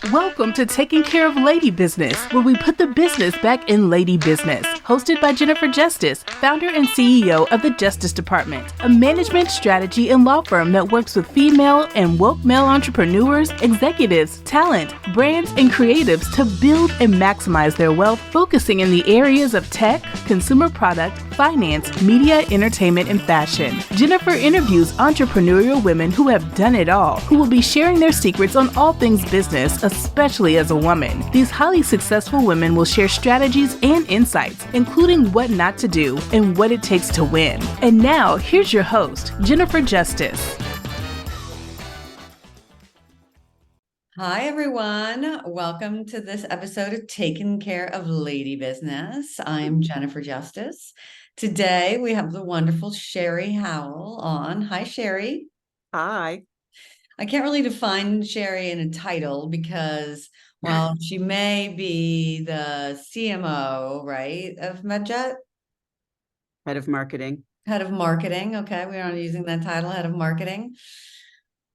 Welcome to Taking Care of Lady Business, where we put the business back in lady business. Hosted by Jennifer Justice, founder and CEO of the Justice Department, a management, strategy, and law firm that works with female and woke male entrepreneurs, executives, talent, brands, and creatives to build and maximize their wealth, focusing in the areas of tech, consumer product, finance, media, entertainment, and fashion. Jennifer interviews entrepreneurial women who have done it all, who will be sharing their secrets on all things business, especially as a woman. These highly successful women will share strategies and insights, including what not to do and what it takes to win. And now, here's your host, Jennifer Justice. Hi, everyone. Welcome to this episode of Taking Care of Lady Business. I'm Jennifer Justice. Today, we have the wonderful Sherri Howell on. Hi, Sheri. Hi. I can't really define Sheri in a title because, well, she may be the CMO, right, of Medjet? Head of marketing. Head of marketing. Okay, we aren't using that title, head of marketing.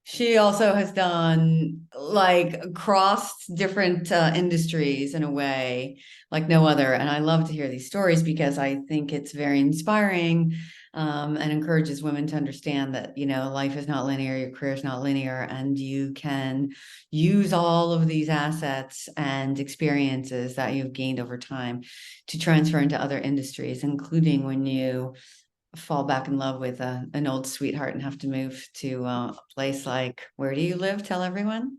She also has done across different industries in a way like no other. And I love to hear these stories because I think it's very inspiring and encourages women to understand that, life is not linear, your career is not linear, and you can use all of these assets and experiences that you've gained over time to transfer into other industries, including when you fall back in love with an old sweetheart and have to move to a place like, where do you live? Tell everyone.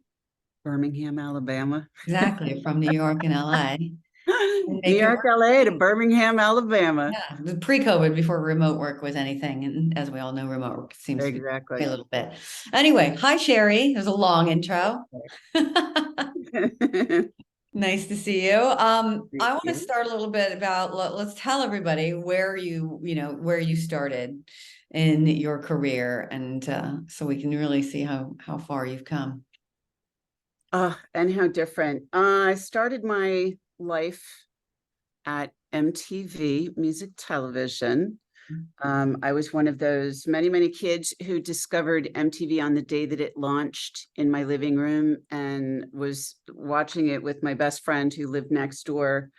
Birmingham, Alabama. Exactly, from New York and LA. New York, LA to Birmingham, Alabama. Yeah, the pre-COVID, before remote work was anything. And as we all know, remote work seems to be a little bit. Anyway, hi, Sheri. There's a long intro. Nice to see you. I want to start a little bit about, let's tell everybody where you started in your career, and so we can really see how far you've come. And how different. I started my life at MTV Music Television. I was one of those many kids who discovered MTV on the day that it launched in my living room, and was watching it with my best friend who lived next door.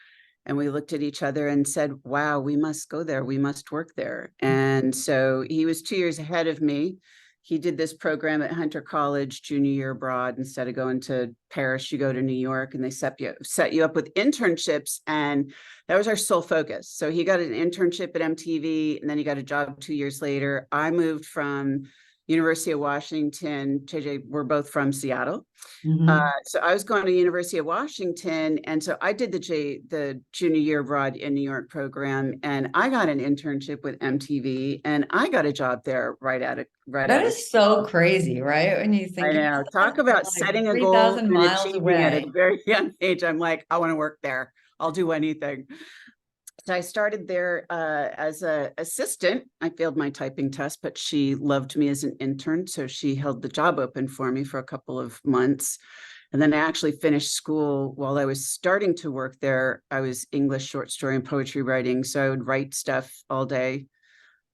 And we looked at each other and said, wow, we must go there. We must work there. And so he was 2 years ahead of me. He did this program at Hunter College, junior year abroad. Instead of going to Paris, you go to New York, and they set you up with internships. And that was our sole focus. So he got an internship at MTV, and then he got a job 2 years later. I moved from University of Washington. JJ, we're both from Seattle. Mm-hmm. So I was going to University of Washington. And so I did the junior year abroad in New York program, and I got an internship with MTV, and I got a job there That is so crazy, right? When you think, I know, talk about setting a goal 3,000 and miles achieving away it at a very young age. I'm like, I want to work there. I'll do anything. So I started there as an assistant. I failed my typing test, but she loved me as an intern. So she held the job open for me for a couple of months. And then I actually finished school while I was starting to work there. I was English, short story, and poetry writing. So I would write stuff all day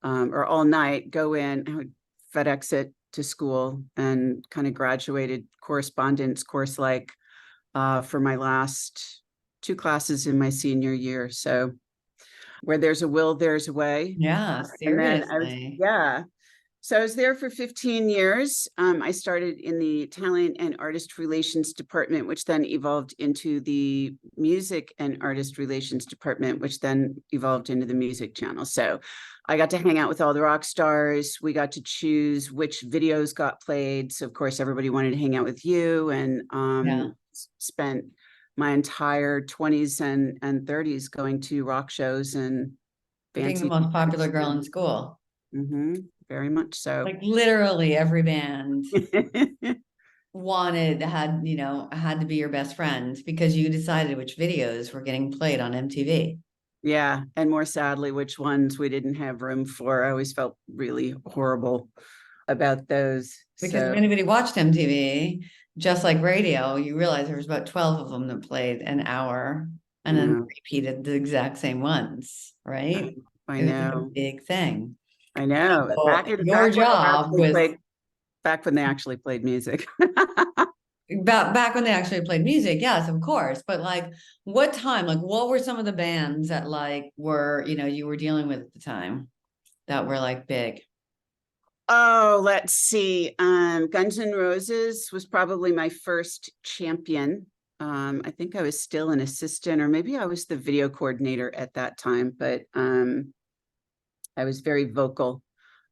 or all night, go in, I would FedEx it to school, and kind of graduated correspondence course for my last 2 classes in my senior year. So where there's a will, there's a way. Yeah, seriously. So I was there for 15 years. I started in the talent and artist relations department, which then evolved into the music and artist relations department, which then evolved into the music channel. So I got to hang out with all the rock stars. We got to choose which videos got played. So of course, everybody wanted to hang out with you, and spent my entire 20s and 30s going to rock shows and being the most popular girl in school. Mm-hmm. Very much so. Like literally every band had to be your best friend because you decided which videos were getting played on MTV. Yeah. And more sadly, which ones we didn't have room for. I always felt really horrible about those. Because if anybody watched MTV, just like radio, you realize there was about 12 of them that played an hour and then repeated the exact same ones, right? I know. It was know. like a big thing. I know. So your job was back when they actually played music. back when they actually played music, yes, of course. But like, what time? Like, what were some of the bands that like were you were dealing with at the time that were like big? Oh, let's see. Guns N' Roses was probably my first champion. I think I was still an assistant, or maybe I was the video coordinator at that time, but I was very vocal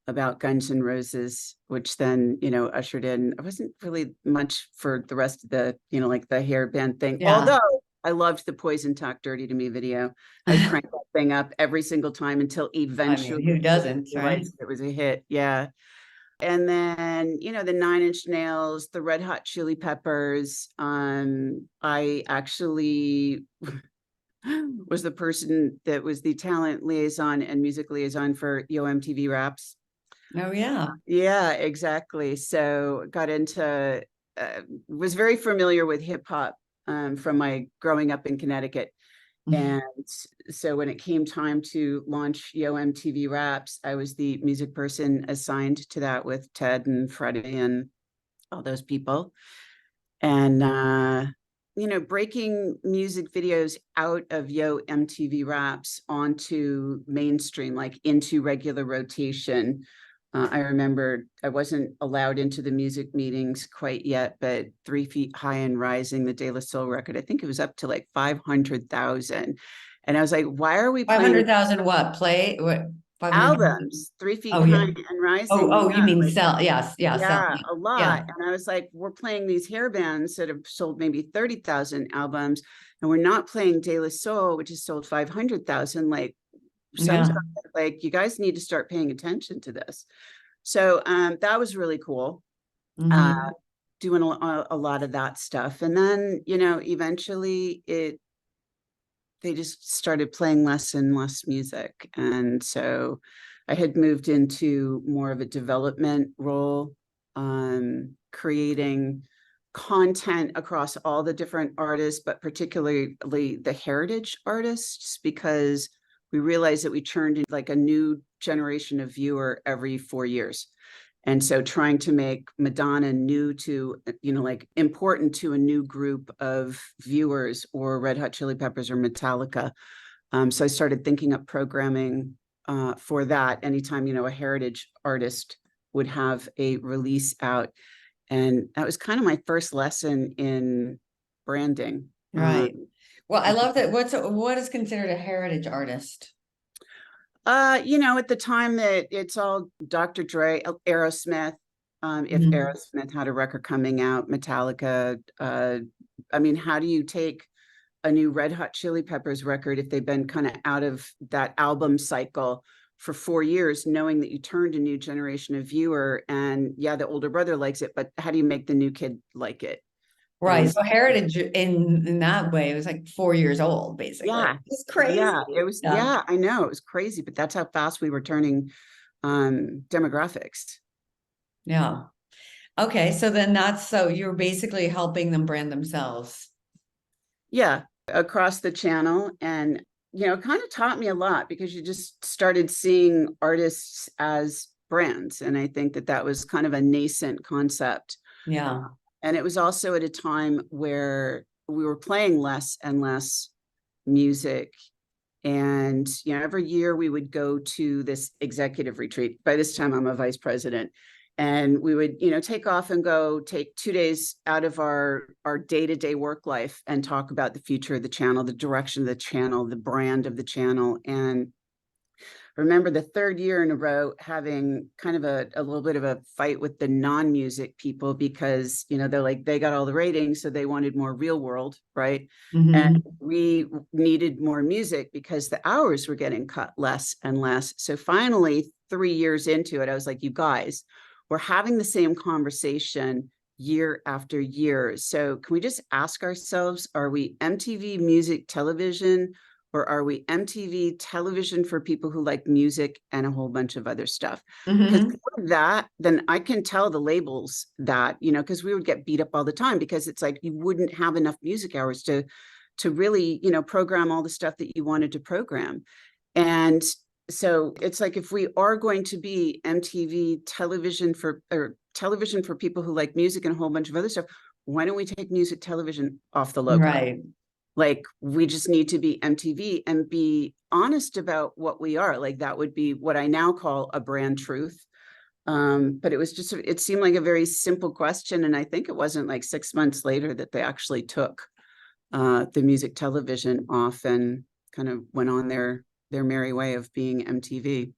about Guns N' Roses, which then, ushered in. I wasn't really much for the rest of the, like the hair band thing. Yeah. Although I loved the Poison Talk Dirty to Me video. I'd crank that thing up every single time until eventually who doesn't, I right? realized it was a hit. Yeah. And then, the Nine Inch Nails, the Red Hot Chili Peppers. I actually was the person that was the talent liaison and music liaison for Yo MTV Raps. Oh yeah. Yeah, exactly. So got into, was very familiar with hip hop from my growing up in Connecticut. And so when it came time to launch Yo MTV Raps, I was the music person assigned to that with Ted and Freddie and all those people. And, breaking music videos out of Yo MTV Raps onto mainstream, like into regular rotation. I remember I wasn't allowed into the music meetings quite yet, but 3 Feet High and Rising, the De La Soul record, I think it was up to like 500,000. And I was like, why are we playing 500,000 what play? What 500? albums? 3 Feet Oh yeah. High and Oh, Rising. oh, Yeah, you mean like, sell? Yes, yeah, sell. yeah, a Yeah. lot. And I was like, we're playing these hair bands that have sold maybe 30,000 albums, and we're not playing De La Soul, which has sold 500,000. Like, Yeah. like, you guys need to start paying attention to this. So that was really cool. Mhm. Doing a lot of that stuff. And then, eventually they just started playing less and less music. And so I had moved into more of a development role, creating content across all the different artists, but particularly the heritage artists, because we realized that we churned in like a new generation of viewer every 4 years. And so trying to make Madonna new to, like important to a new group of viewers, or Red Hot Chili Peppers or Metallica. So I started thinking up programming for that anytime, a heritage artist would have a release out. And that was kind of my first lesson in branding. Right. Well, I love that. What is considered a heritage artist? At the time that it's all Dr. Dre, Aerosmith, if Aerosmith had a record coming out, Metallica, how do you take a new Red Hot Chili Peppers record if they've been kind of out of that album cycle for 4 years, knowing that you turned a new generation of viewer, and yeah, the older brother likes it, but how do you make the new kid like it? Right. So heritage in that way, it was like 4 years old, basically. Yeah. It's crazy. Yeah, it was, yeah, I know, it was crazy, but that's how fast we were turning demographics. Yeah. Okay. So then so you're basically helping them brand themselves. Yeah, across the channel. And, kind of taught me a lot, because you just started seeing artists as brands. And I think that was kind of a nascent concept. Yeah. And it was also at a time where we were playing less and less music. And, every year we would go to this executive retreat. By this time, I'm a vice president. And we would, take off and go take 2 days out of our day-to-day work life and talk about the future of the channel, the direction of the channel, the brand of the channel. And remember the third year in a row having kind of a little bit of a fight with the non-music people, because, they're like, they got all the ratings, so they wanted more real world, right? And we needed more music because the hours were getting cut less and less. So finally, 3 years into it, I was like, you guys, we're having the same conversation year after year. So can we just ask ourselves, are we MTV Music Television, or are we MTV Television for people who like music and a whole bunch of other stuff? Because that, then I can tell the labels that, because we would get beat up all the time, because it's like you wouldn't have enough music hours to really, program all the stuff that you wanted to program. And so it's like, if we are going to be MTV television for, or television for people who like music and a whole bunch of other stuff, why don't we take music television off the logo? Right. Like, we just need to be MTV and be honest about what we are. Like, that would be what I now call a brand truth. But it was just, it seemed like a very simple question. And I think it wasn't like 6 months later that they actually took the music television off and kind of went on their merry way of being MTV.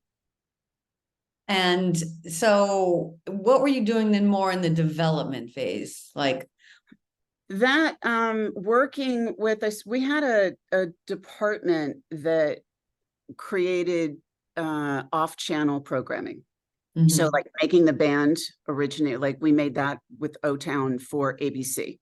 And so what were you doing then more in the development phase? Like that, working with us, we had a department that created off-channel programming. So like making the band originate, like we made that with O-Town for ABC.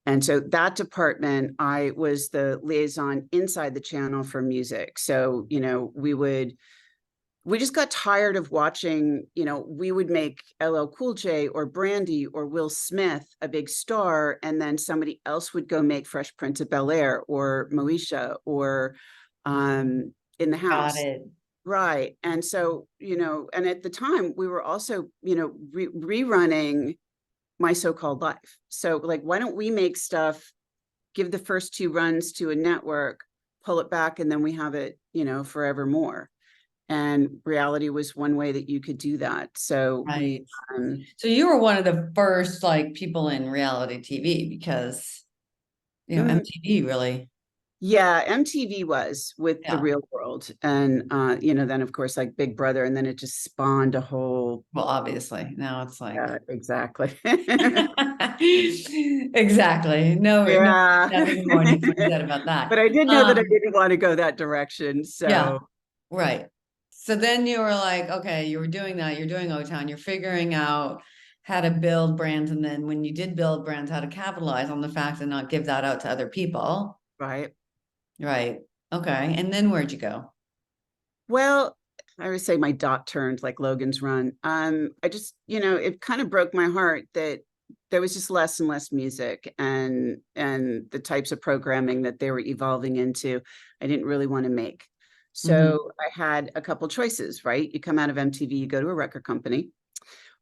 And so that department, I was the liaison inside the channel for music. So, you know, we just got tired of watching, you know, we would make LL Cool J or Brandy or Will Smith a big star, and then somebody else would go make Fresh Prince of Bel-Air or Moesha or In the House. got it. Right. And so, you know, and at the time we were also, you know, rerunning My So-Called Life. So like, why don't we make stuff, give the first 2 runs to a network, pull it back, and then we have it, you know, forevermore. And reality was one way that you could do that. So Right. So you were one of the first like people in reality TV because, you know, MTV really. Yeah, MTV was with The Yeah. Real World. And, you know, then of course, like Big Brother, and then it just spawned a whole. Well, obviously now it's like. Yeah, exactly. Exactly. No, Yeah. nothing more needs to be said about that. But I did know that I didn't want to go that direction. So yeah, right. So then you were like, okay, you were doing that, you're doing O-Town, you're figuring out how to build brands. And then when you did build brands, how to capitalize on the fact and not give that out to other people. right. Right. Okay. And then where'd you go? Well, I would say my dot turned like Logan's Run. I just, you know, it kind of broke my heart that there was just less and less music, and the types of programming that they were evolving into, I didn't really want to make. So I had a couple choices, right? You come out of MTV, you go to a record company,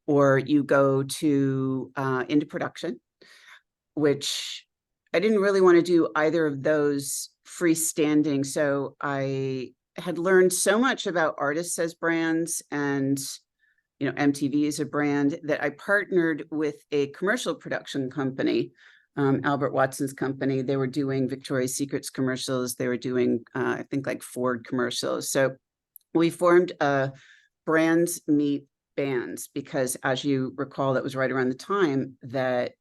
or you go to into production, which I didn't really want to do either of those freestanding. So I had learned so much about artists as brands and, you know, MTV as a brand, that I partnered with a commercial production company, Albert Watson's company. They were doing Victoria's Secrets commercials. They were doing, I think, like Ford commercials. So we formed a brands meet bands, because as you recall, that was right around the time that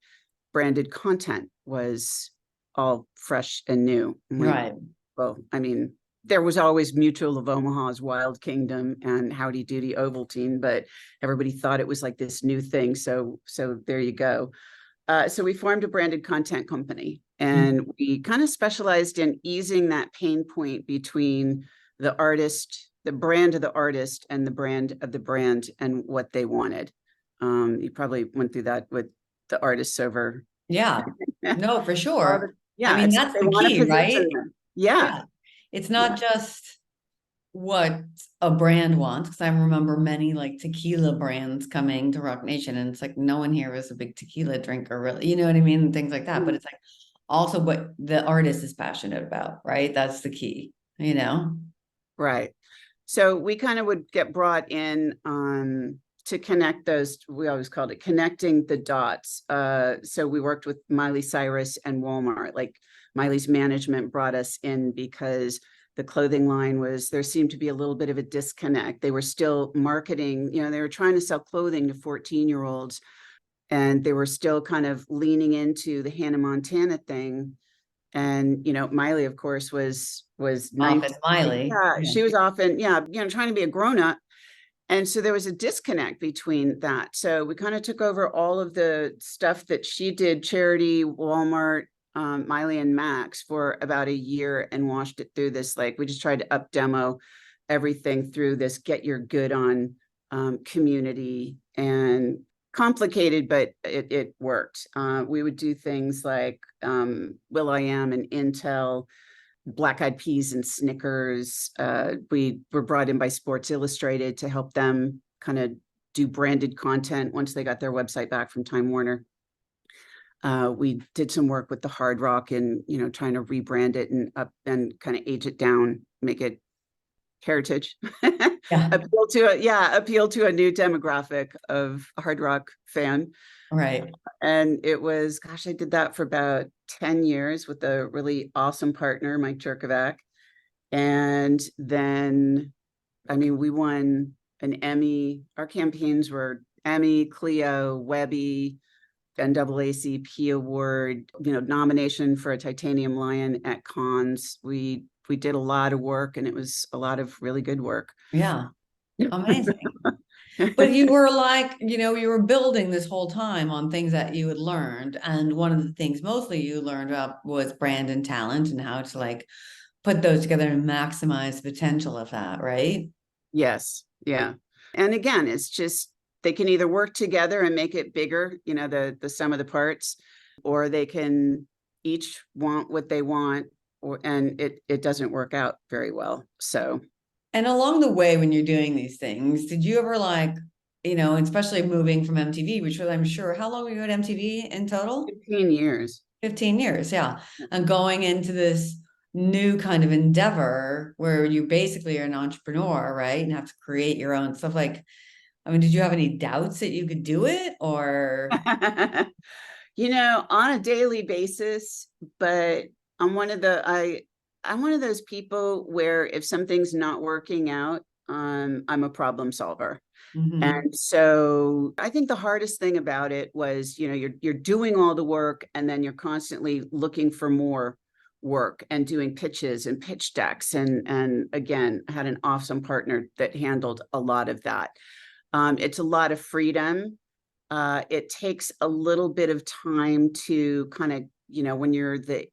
branded content was all fresh and new. Right. Well, I mean, there was always Mutual of Omaha's Wild Kingdom and Howdy Doody Ovaltine, but everybody thought it was like this new thing. So there you go. So we formed a branded content company, and we kind of specialized in easing that pain point between the artist, the brand of the artist, and the brand of the brand, and what they wanted. You probably went through that with the artists over. Yeah. No, for sure. Yeah, I mean, that's the key, right? Yeah. It's not just what a brand wants, because I remember many like tequila brands coming to Rock Nation, and it's like no one here is a big tequila drinker, really, you know what I mean, and things like that. But it's like also what the artist is passionate about, right? That's the key, you know? Right. So we kind of would get brought in to connect those. We always called it connecting the dots. So we worked with Miley Cyrus and Walmart. Like, Miley's management brought us in because the clothing line was, there seemed to be a little bit of a disconnect. They were still marketing, you know, they were trying to sell clothing to 14-year-olds, and they were still kind of leaning into the Hannah Montana thing. And, you know, Miley, of course, was Often Miley. Yeah, she was often, you know, trying to be a grown-up. And so there was a disconnect between that. So we kind of took over all of the stuff that she did, Charity, Walmart, Miley and Max, for about a year, and washed it through this. Like, we just tried to up demo everything through this get your good on community, and complicated, but it worked. We would do things like will.i.am and Intel, Black Eyed Peas and Snickers. We were brought in by Sports Illustrated to help them kind of do branded content once they got their website back from Time Warner. We did some work with the Hard Rock and, trying to rebrand it and up and kind of age it down, make it heritage, Yeah. appeal to a new demographic of Hard Rock fan. Right. And it was, gosh, I did that for about 10 years with a really awesome partner, Mike Jerkovac. And then, I mean, we won an Emmy. Our campaigns were Emmy, Clio, Webby, NAACP award, nomination for a Titanium Lion at Cannes. We did a lot of work, and it was a lot of really good work. Yeah. Amazing. But you were like, you were building this whole time on things that you had learned. And one of the things mostly you learned about was brand and talent and how to like put those together and maximize the potential of that, right? Yes. Yeah. And again, it's just, they can either work together and make it bigger, the sum of the parts, or they can each want what they want, and it doesn't work out very well. So. And along the way, when you're doing these things, did you ever like, especially moving from MTV, which was, I'm sure, how long were you at MTV in total? 15 years. 15 years, yeah. And going into this new kind of endeavor where you basically are an entrepreneur, right? And have to create your own stuff. Like, I mean, did you have any doubts that you could do it or? On a daily basis, but I'm one of those people where if something's not working out, I'm a problem solver. Mhm. And so I think the hardest thing about it was, you're doing all the work and then you're constantly looking for more work and doing pitches and pitch decks. And again, I had an awesome partner that handled a lot of that. It's a lot of freedom. It takes a little bit of time to kind of, when you're the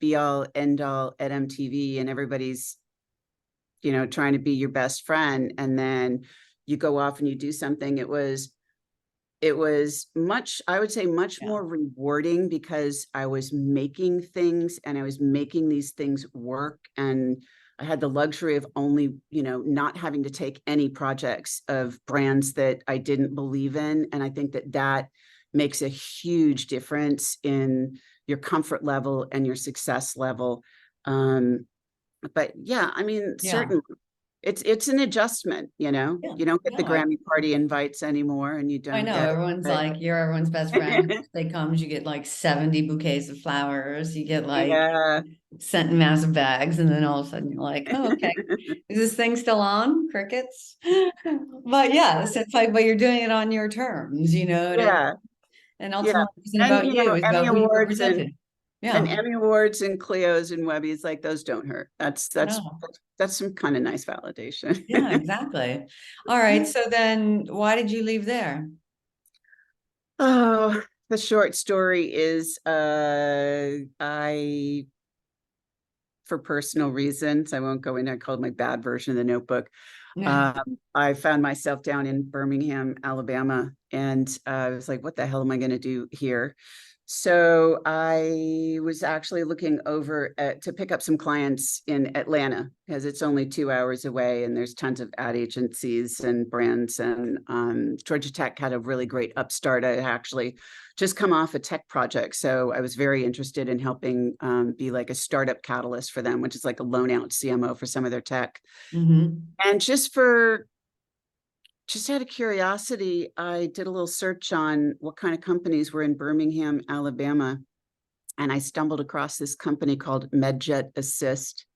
be all end all at MTV and everybody's, trying to be your best friend, and then you go off and you do something. It was much, I would say, much more rewarding because I was making things and I was making these things work. And I had the luxury of only, not having to take any projects of brands that I didn't believe in. And I think that makes a huge difference in your comfort level and your success level. But yeah, I mean, certainly it's an adjustment, you don't get the Grammy party invites anymore, and you don't I know get everyone's like, you're everyone's best friend. They comes, you get like 70 bouquets of flowers, you get like sent in massive bags, and then all of a sudden you're like, oh, okay, is this thing still on? Crickets. But yes, it's like, but you're doing it on your terms, and ultimately it isn't about you, it's Emmy about who you awards represented. and Emmy awards and Cleos and Webbies, like, those don't hurt. That's some kind of nice validation. Yeah, exactly. All right. So then why did you leave there? Oh, the short story is for personal reasons, I won't go into, I called my bad version of the Notebook. I found myself down in Birmingham, Alabama, and I was like, what the hell am I going to do here? So I was actually looking over to pick up some clients in Atlanta, because it's only 2 hours away and there's tons of ad agencies and brands. And Georgia Tech had a really great upstart. I actually just come off a tech project. So I was very interested in helping be like a startup catalyst for them, which is like a loan out CMO for some of their tech. Mm-hmm. And just out of curiosity, I did a little search on what kind of companies were in Birmingham, Alabama. And I stumbled across this company called Medjet Assist,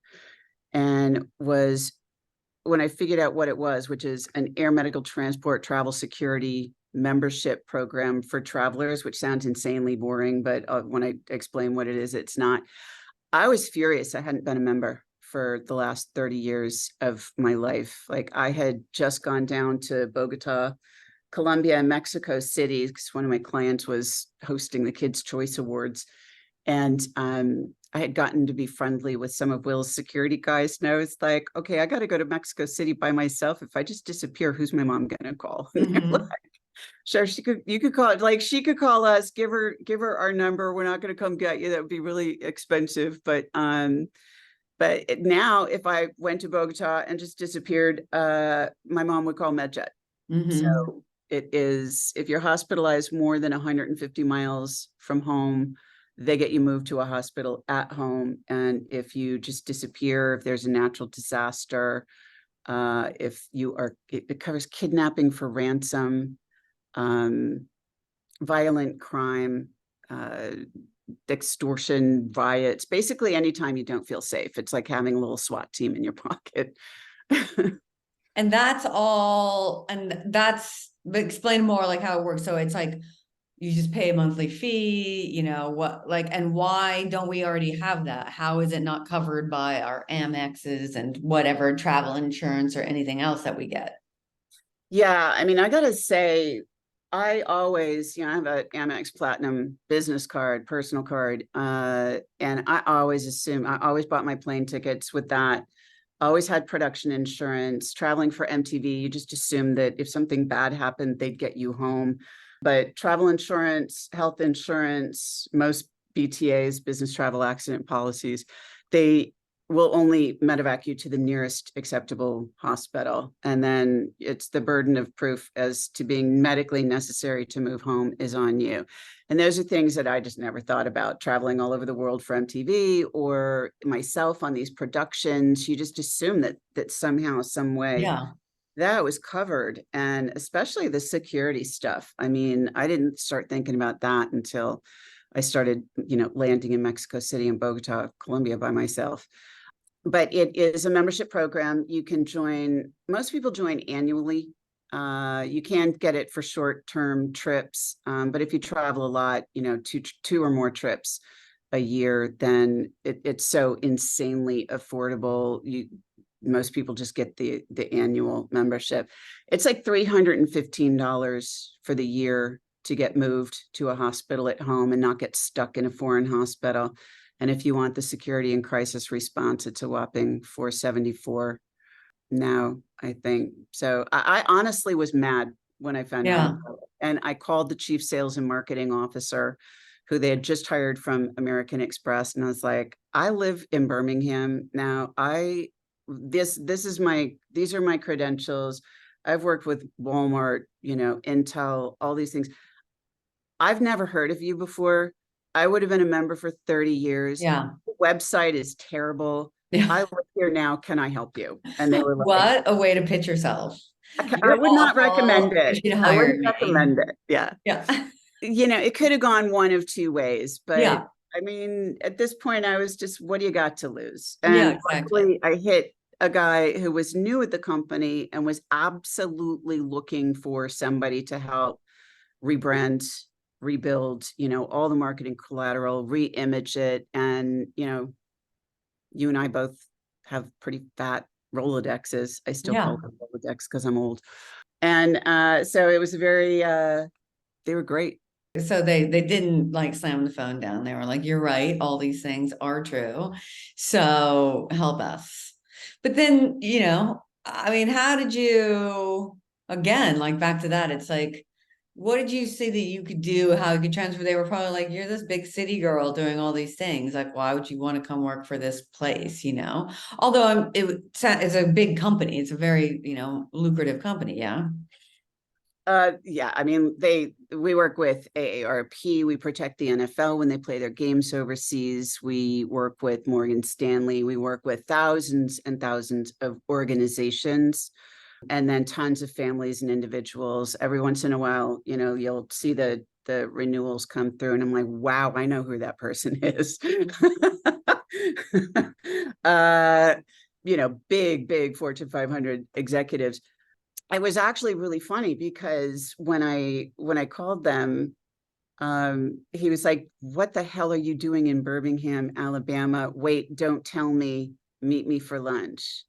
and when I figured out what it was, which is an air medical transport travel security membership program for travelers, which sounds insanely boring, but when I explain what it is, it's not. I was furious I hadn't been a member for the last 30 years of my life. Like, I had just gone down to Bogota, Colombia, and Mexico City, because one of my clients was hosting the Kids' Choice Awards. And I had gotten to be friendly with some of Will's security guys. And I was like, okay, I got to go to Mexico City by myself. If I just disappear, who's my mom going to call? Mm-hmm. Like, sure, you could call, like, she could call us, give her our number. We're not going to come get you. That would be really expensive. But now if I went to Bogota and just disappeared, my mom would call Medjet. Mm-hmm. So It is, if you're hospitalized more than 150 miles from home, they get you moved to a hospital at home. And if you just disappear, if there's a natural disaster, if you are, it covers kidnapping for ransom, violent crime, extortion, riots, basically anytime you don't feel safe. It's like having a little SWAT team in your pocket. And that's all, but explain more like how it works. So it's like, you just pay a monthly fee, you know, what, like, and why don't we already have that? How is it not covered by our Amexes and whatever travel insurance or anything else that we get? Yeah, I mean, I gotta say, I always, I have an Amex Platinum business card, personal card, and I always bought my plane tickets with that. Always had production insurance. Traveling for MTV, you just assume that if something bad happened, they'd get you home. But travel insurance, health insurance, most BTAs, business travel accident policies, they will only medevac you to the nearest acceptable hospital. And then it's the burden of proof as to being medically necessary to move home is on you. And those are things that I just never thought about, traveling all over the world for MTV or myself on these productions. You just assume that somehow, some way, Yeah. that was covered. And especially the security stuff. I mean, I didn't start thinking about that until I started, landing in Mexico City and Bogota, Colombia by myself. But it is a membership program. You can join, most people join annually. You can get it for short-term trips. But if you travel a lot, two or more trips a year, then it's so insanely affordable. Most people just get the annual membership. It's like $315 for the year to get moved to a hospital at home and not get stuck in a foreign hospital. And if you want the security and crisis response, it's a whopping $474 now, I think. So I honestly was mad when I found out about it. And I called the chief sales and marketing officer who they had just hired from American Express. And I was like, I live in Birmingham now. These are my credentials. I've worked with Walmart, Intel, all these things. I've never heard of you before. I would have been a member for 30 years. Yeah. The website is terrible. Yeah. I live here now. Can I help you? And they were like, what a way to pitch yourself. I would not recommend it. I wouldn't recommend it. Yeah. Yeah. It could have gone one of two ways, but yeah. I mean, at this point I was just, what do you got to lose? And yeah, exactly. luckily I hit a guy who was new at the company and was absolutely looking for somebody to help rebrand, rebuild, all the marketing collateral, re-image it. And, you and I both have pretty fat Rolodexes. I still call them Rolodex because I'm old. And so it was they were great. So they didn't like slam the phone down. They were like, you're right. All these things are true. So help us. But then, I mean, how did you, again, like back to that, it's like, what did you see that you could do? How you could transfer? They were probably like, you're this big city girl doing all these things. Like, why would you want to come work for this place? Although it's a big company. It's a very, lucrative company. Yeah. Yeah, I mean, we work with AARP. We protect the NFL when they play their games overseas. We work with Morgan Stanley. We work with thousands and thousands of organizations, and then tons of families and individuals. Every once in a while, you'll see the renewals come through, and I'm like, wow, I know who that person is. Big Fortune 500 executives. It was actually really funny because when I called them, he was like, what the hell are you doing in Birmingham, Alabama? Wait, don't tell me, meet me for lunch.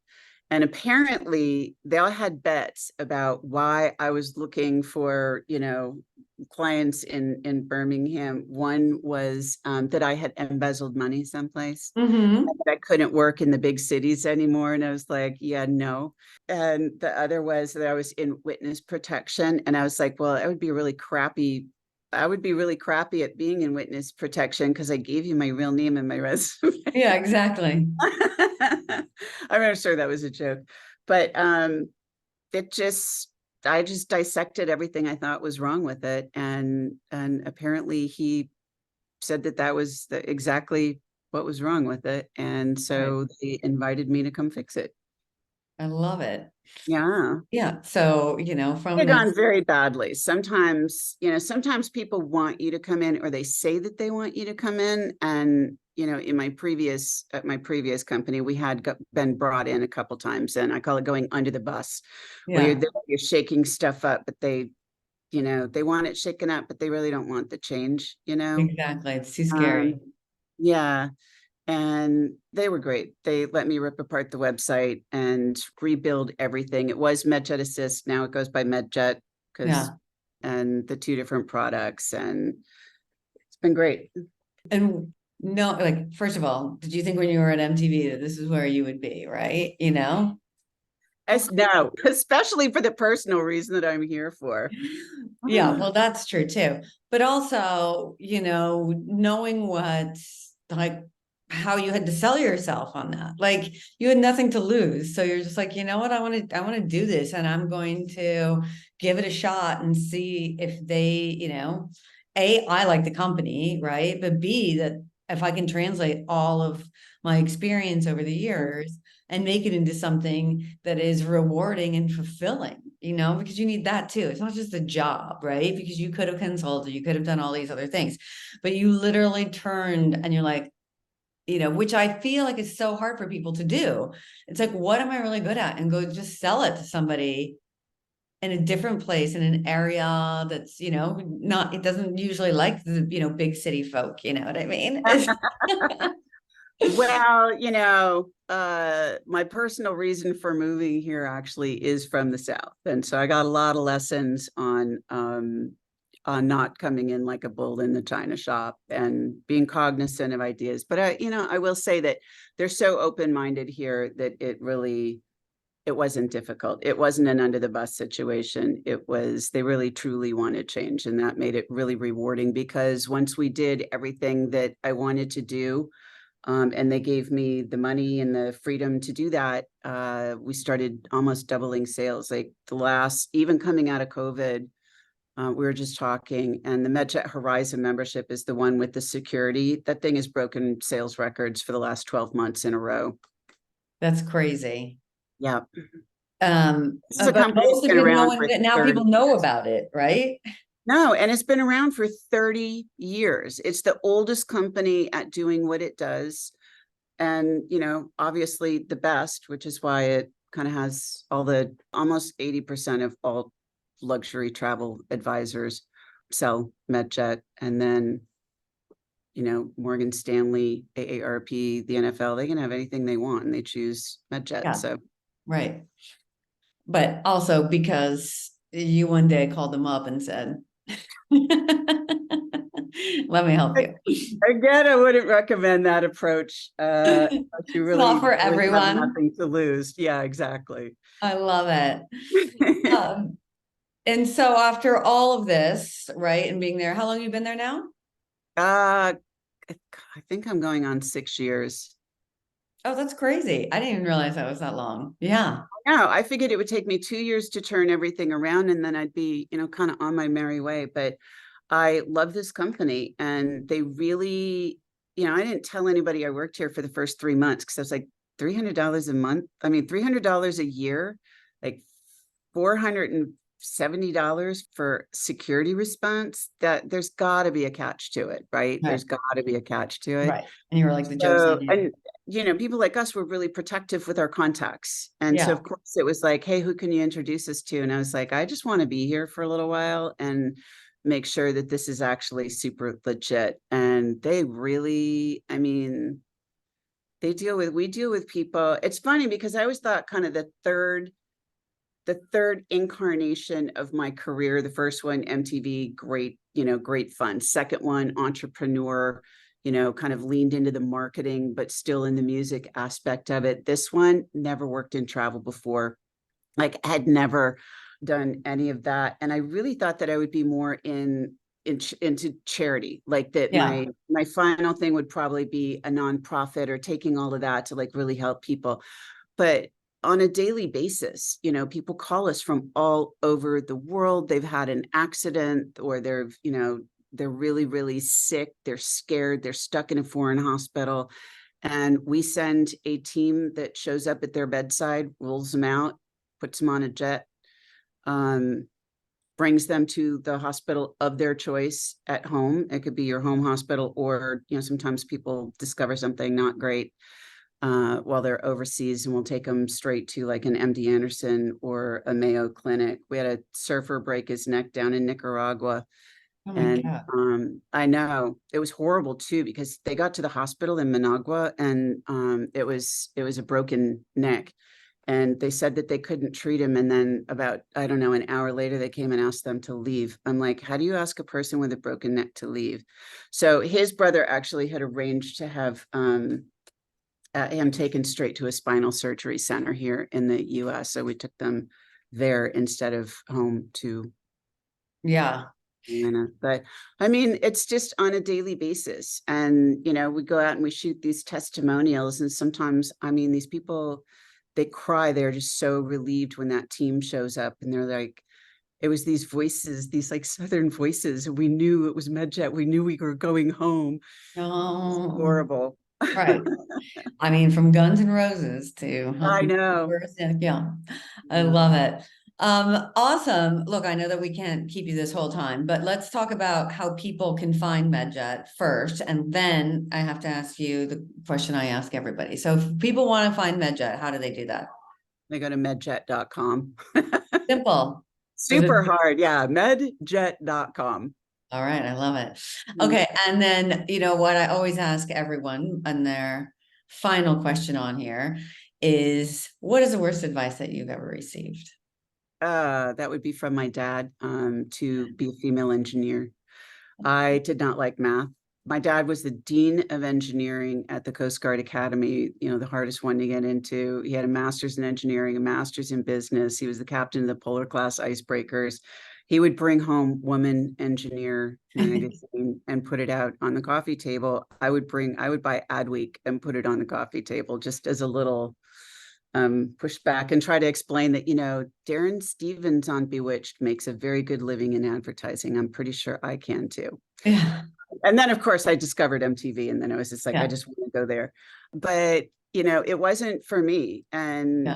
And apparently they all had bets about why I was looking for, clients in Birmingham. One was that I had embezzled money someplace. Mm-hmm. That I couldn't work in the big cities anymore. And I was like, yeah, no. And the other was that I was in witness protection. And I was like, well, I would be really crappy at being in witness protection because I gave you my real name and my resume. Yeah, exactly. I'm not sure that was a joke, but it just, just dissected everything I thought was wrong with it. And apparently he said that was exactly what was wrong with it. And so they invited me to come fix it. I love it. Yeah. Yeah. So, from They've that, gone very badly. Sometimes, sometimes people want you to come in, or they say that they want you to come in. And, in at my previous company, we had been brought in a couple times, and I call it going under the bus, where yeah, you're shaking stuff up, but they want it shaken up, but they really don't want the change, exactly. It's too Um, scary. yeah. And they were great. They let me rip apart the website and rebuild everything. It was Medjet Assist. Now it goes by Medjet Yeah. and the two different products. And it's been great. And no, like, first of all, did you think when you were at MTV that this is where you would be, right? No, especially for the personal reason that I'm here for. Yeah, well, that's true too. But also, knowing like how you had to sell yourself on that. Like you had nothing to lose. So you're just like, you know what, I want to do this, and I'm going to give it a shot and see if they, A, I like the company, right? But B, that if I can translate all of my experience over the years and make it into something that is rewarding and fulfilling, because you need that too. It's not just a job, right? Because you could have consulted, you could have done all these other things, but you literally turned and you're like, which I feel like is so hard for people to do. It's like, what am I really good at? And go just sell it to somebody in a different place, in an area that's, not, it doesn't usually like the, big city folk, you know what I mean? Well, my personal reason for moving here actually is from the South. And so I got a lot of lessons on not coming in like a bull in the china shop and being cognizant of ideas. But I will say that they're so open-minded here that it wasn't difficult. It wasn't an under the bus situation. They really truly wanted change. And that made it really rewarding, because once we did everything that I wanted to do, and they gave me the money and the freedom to do that, we started almost doubling sales. Like even coming out of COVID, we were just talking, and the Medjet Horizon membership is the one with the security. That thing has broken sales records for the last 12 months in a row. That's crazy. Yeah. This is a But company most that's of been it, around for now 30 people know years. about it, right? No, and it's been around for 30 years. It's the oldest company at doing what it does. And, obviously the best, which is why it kind of has almost 80% of all luxury travel advisors sell Medjet. And then, Morgan Stanley, AARP, the NFL, they can have anything they want and they choose Medjet. Yeah. So Right. But also because you one day called them up and said, let me help you. again, I wouldn't recommend that approach. You It's not for really have everyone. nothing to lose. Yeah, exactly. I love it. And so after all of this, right, and being there, how long have you been there now? I think I'm going on 6 years. Oh, that's crazy. I didn't even realize that was that long. Yeah. No, I figured it would take me 2 years to turn everything around, and then I'd be, kind of on my merry way. But I love this company, and they really, I didn't tell anybody I worked here for the first 3 months, because I was like, $300 a month. I mean, $300 a year, like $470 for security response. That there's got to be a catch to it, right? Right. There's got to be a catch to it. Right. And you were like, the joke's on you. And people like us were really protective with our contacts. And so, Yeah. of course, it was like, hey, who can you introduce us to? And I was like, I just want to be here for a little while and make sure that this is actually super legit. And they really, we deal with people. It's funny because I always thought kind of the third incarnation of my career, the first one, MTV, great, great fun. Second one, entrepreneur, kind of leaned into the marketing, but still in the music aspect of it. This one, never worked in travel before, like had never done any of that. And I really thought that I would be more into charity, like that. Yeah. My final thing would probably be a nonprofit or taking all of that to like really help people. But on a daily basis, people call us from all over the world. They've had an accident, or they're really, really sick. They're scared. They're stuck in a foreign hospital. And we send a team that shows up at their bedside, rolls them out, puts them on a jet, brings them to the hospital of their choice at home. It could be your home hospital, or, sometimes people discover something not great while they're overseas, and we'll take them straight to like an MD Anderson or a Mayo Clinic. We had a surfer break his neck down in Nicaragua. Oh my And God. I know it was horrible too, because they got to the hospital in Managua, and it was a broken neck. And they said that they couldn't treat him. And then about, I don't know, an hour later, they came and asked them to leave. I'm like, how do you ask a person with a broken neck to leave? So his brother actually had arranged to have him taken straight to a spinal surgery center here in the US. So we took them there instead of home to Yeah. Atlanta. But I mean, it's just on a daily basis. And, we go out and we shoot these testimonials. And sometimes, I mean, these people, they cry. They're just so relieved when that team shows up, and they're like, it was these voices, these like Southern voices. We knew it was Medjet. We knew we were going home. Oh, Horrible. right. I mean, from Guns N' Roses to I know. Yeah, I love it. Awesome. Look, I know that we can't keep you this whole time, but let's talk about how people can find Medjet first, and then I have to ask you the question I ask everybody. So if people want to find Medjet, how do they do that? They go to medjet.com. Simple. Super hard. Yeah. Medjet.com. All right, I love it. Okay, and then what I always ask everyone, and their final question on here is, what is the worst advice that you've ever received? That would be from my dad, to be a female engineer. I did not like math. My dad was the dean of engineering at the Coast Guard Academy, the hardest one to get into. He had a master's in engineering, a master's in business. He was the captain of the Polar Class icebreakers. He would bring home Woman Engineer magazine and put it out on the coffee table. I would buy Adweek and put it on the coffee table, just as a little push back, and try to explain that, Darren Stevens on Bewitched makes a very good living in advertising. I'm pretty sure I can too. Yeah. And then, of course, I discovered MTV, and then I was just like, I just want to go there. But, it wasn't for me. And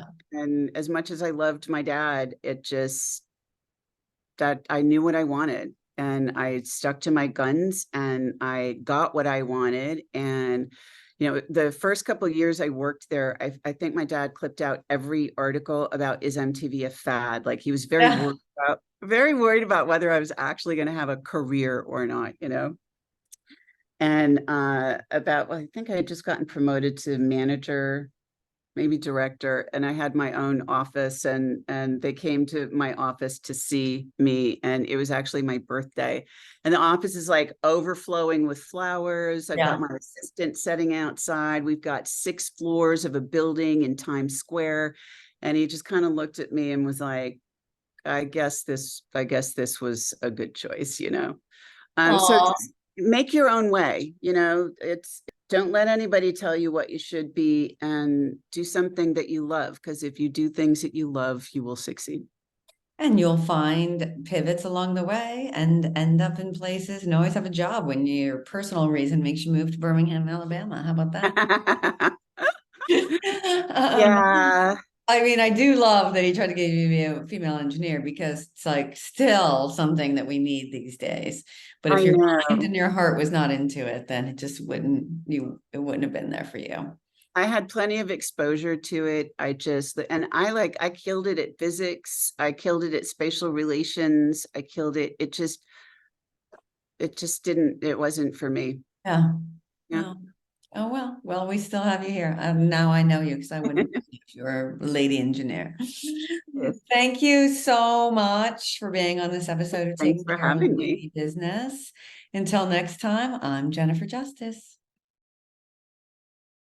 as much as I loved my dad, it just, that I knew what I wanted, and I stuck to my guns, and I got what I wanted. And the first couple of years I worked there, I think my dad clipped out every article about, is MTV a fad? Like, he was very worried about whether I was actually going to have a career or not, And I think I had just gotten promoted to manager, maybe director, and I had my own office, and they came to my office to see me, and it was actually my birthday, and the office is like overflowing with flowers. I've got my assistant setting outside. We've got 6 floors of a building in Times Square, and he just kind of looked at me and was like, I guess this was a good choice, So just make your own way, don't let anybody tell you what you should be, and do something that you love, because if you do things that you love, you will succeed. And you'll find pivots along the way and end up in places, and always have a job when your personal reason makes you move to Birmingham, Alabama. How about that? Yeah. I mean, I do love that he tried to get you to be a female engineer, because it's like still something that we need these days. But if your mind and your heart was not into it, then it just wouldn't have been there for you. I had plenty of exposure to it. I killed it at physics. I killed it at spatial relations. I killed it. It wasn't for me. Yeah. Yeah. Oh, well, we still have you here. Now I know you, because I wouldn't if you were a lady engineer. Yes. Thank you so much for being on this episode of Thanks for having me. Business. Until next time, I'm Jennifer Justice.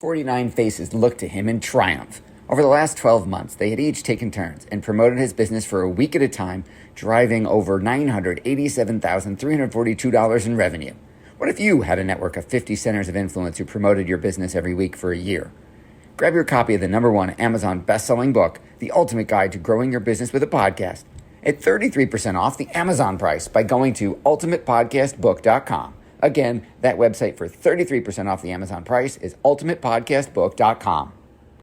49 faces looked to him in triumph. Over the last 12 months, they had each taken turns and promoted his business for a week at a time, driving over $987,342 in revenue. What if you had a network of 50 centers of influence who promoted your business every week for a year? Grab your copy of the #1 Amazon best-selling book, The Ultimate Guide to Growing Your Business with a Podcast, at 33% off the Amazon price by going to ultimatepodcastbook.com. Again, that website for 33% off the Amazon price is ultimatepodcastbook.com.